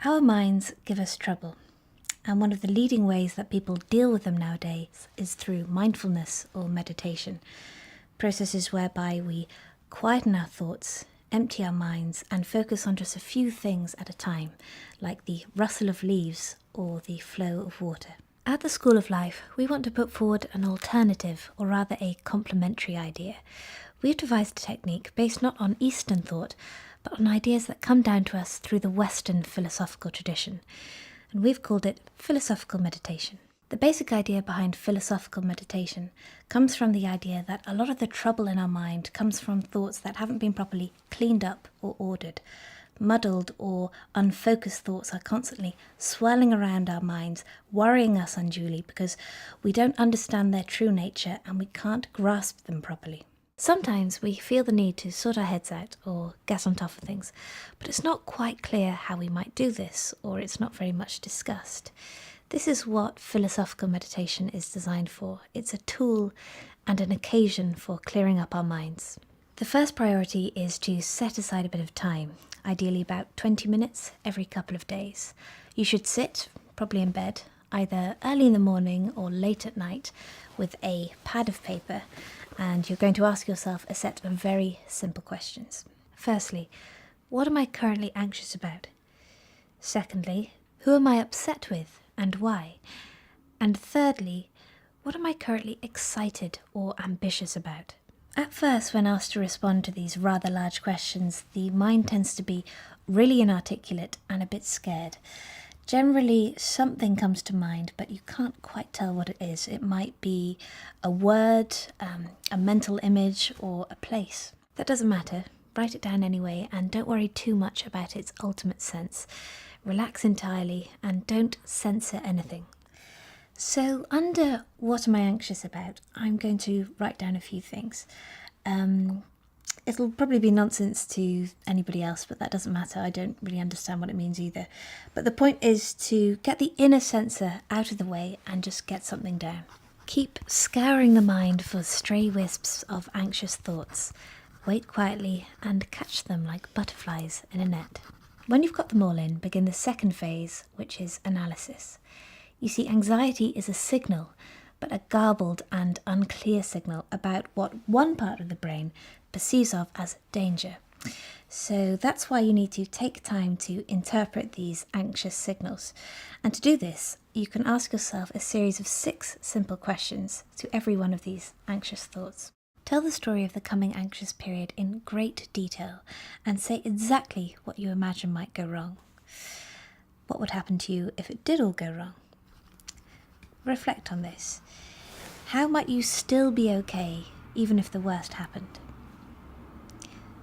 Our minds give us trouble, and one of the leading ways that people deal with them nowadays is through mindfulness or meditation, processes whereby we quieten our thoughts, empty our minds, and focus on just a few things at a time, like the rustle of leaves or the flow of water. At the School of Life, we want to put forward an alternative, or rather a complementary idea. We've devised a technique based not on Eastern thought, but on ideas that come down to us through the Western philosophical tradition, and we've called it philosophical meditation. The basic idea behind philosophical meditation comes from the idea that a lot of the trouble in our mind comes from thoughts that haven't been properly cleaned up or ordered. Muddled or unfocused thoughts are constantly swirling around our minds, worrying us unduly because we don't understand their true nature and we can't grasp them properly. Sometimes we feel the need to sort our heads out or get on top of things, but it's not quite clear how we might do this, or it's not very much discussed. This is what philosophical meditation is designed for. It's a tool and an occasion for clearing up our minds. The first priority is to set aside a bit of time, ideally about 20 minutes every couple of days. You should sit, probably in bed, either early in the morning or late at night, with a pad of paper, and you're going to ask yourself a set of very simple questions. Firstly, what am I currently anxious about? Secondly, who am I upset with and why? And thirdly, what am I currently excited or ambitious about? At first, when asked to respond to these rather large questions, the mind tends to be really inarticulate and a bit scared. Generally, something comes to mind, but you can't quite tell what it is. It might be a word, a mental image, or a place. That doesn't matter. Write it down anyway, and don't worry too much about its ultimate sense. Relax entirely, and don't censor anything. So, under what am I anxious about, I'm going to write down a few things. It'll probably be nonsense to anybody else, but that doesn't matter. I don't really understand what it means either. But the point is to get the inner censor out of the way and just get something down. Keep scouring the mind for stray wisps of anxious thoughts. Wait quietly and catch them like butterflies in a net. When you've got them all in, begin the second phase, which is analysis. You see, anxiety is a signal, but a garbled and unclear signal about what one part of the brain perceives of as danger. So that's why you need to take time to interpret these anxious signals. And to do this, you can ask yourself a series of 6 simple questions to every one of these anxious thoughts. Tell the story of the coming anxious period in great detail and say exactly what you imagine might go wrong. What would happen to you if it did all go wrong? Reflect on this. How might you still be okay even if the worst happened?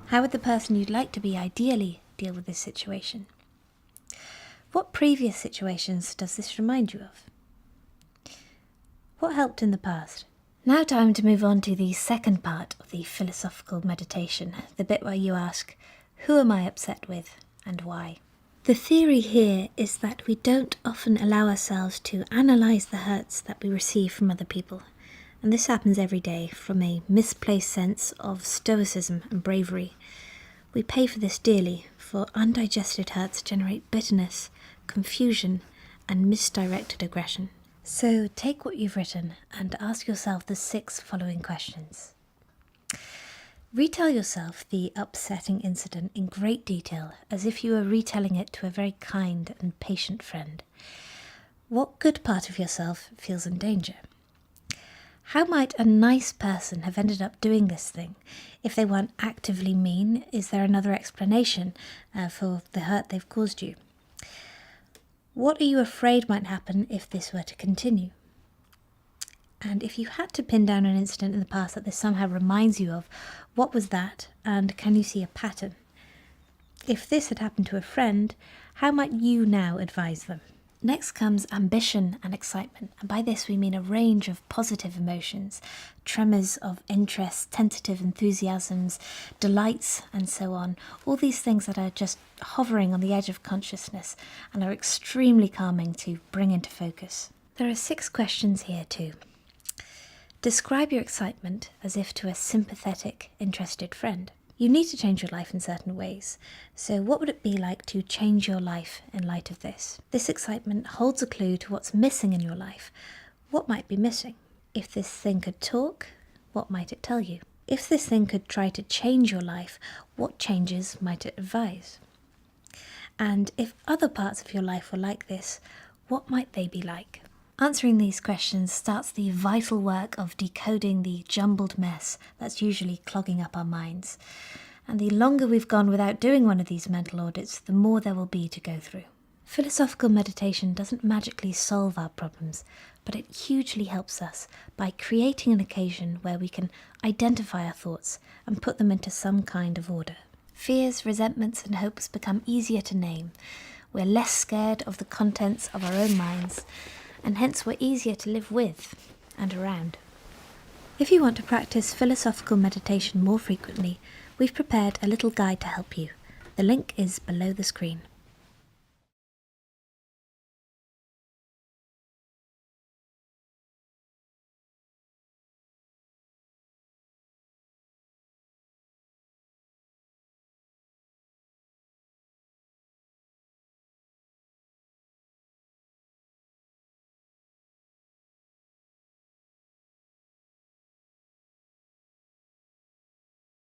How would the person you'd like to be ideally deal with this situation? What previous situations does this remind you of? What helped in the past? Now time to move on to the second part of the philosophical meditation, the bit where you ask, who am I upset with and why? The theory here is that we don't often allow ourselves to analyse the hurts that we receive from other people. And this happens every day from a misplaced sense of stoicism and bravery. We pay for this dearly, for undigested hurts generate bitterness, confusion, and misdirected aggression. So take what you've written and ask yourself the 6 following questions. Retell yourself the upsetting incident in great detail, as if you were retelling it to a very kind and patient friend. What good part of yourself feels in danger? How might a nice person have ended up doing this thing? If they weren't actively mean, is there another explanation for the hurt they've caused you? What are you afraid might happen if this were to continue? And if you had to pin down an incident in the past that this somehow reminds you of, what was that, and can you see a pattern? If this had happened to a friend, how might you now advise them? Next comes ambition and excitement, and by this we mean a range of positive emotions, tremors of interest, tentative enthusiasms, delights, and so on. All these things that are just hovering on the edge of consciousness and are extremely calming to bring into focus. There are 6 questions here too. Describe your excitement as if to a sympathetic, interested friend. You need to change your life in certain ways. So what would it be like to change your life in light of this? This excitement holds a clue to what's missing in your life. What might be missing? If this thing could talk, what might it tell you? If this thing could try to change your life, what changes might it advise? And if other parts of your life were like this, what might they be like? Answering these questions starts the vital work of decoding the jumbled mess that's usually clogging up our minds. And the longer we've gone without doing one of these mental audits, the more there will be to go through. Philosophical meditation doesn't magically solve our problems, but it hugely helps us by creating an occasion where we can identify our thoughts and put them into some kind of order. Fears, resentments, and hopes become easier to name. We're less scared of the contents of our own minds, and hence we're easier to live with and around. If you want to practice philosophical meditation more frequently, we've prepared a little guide to help you. The link is below the screen.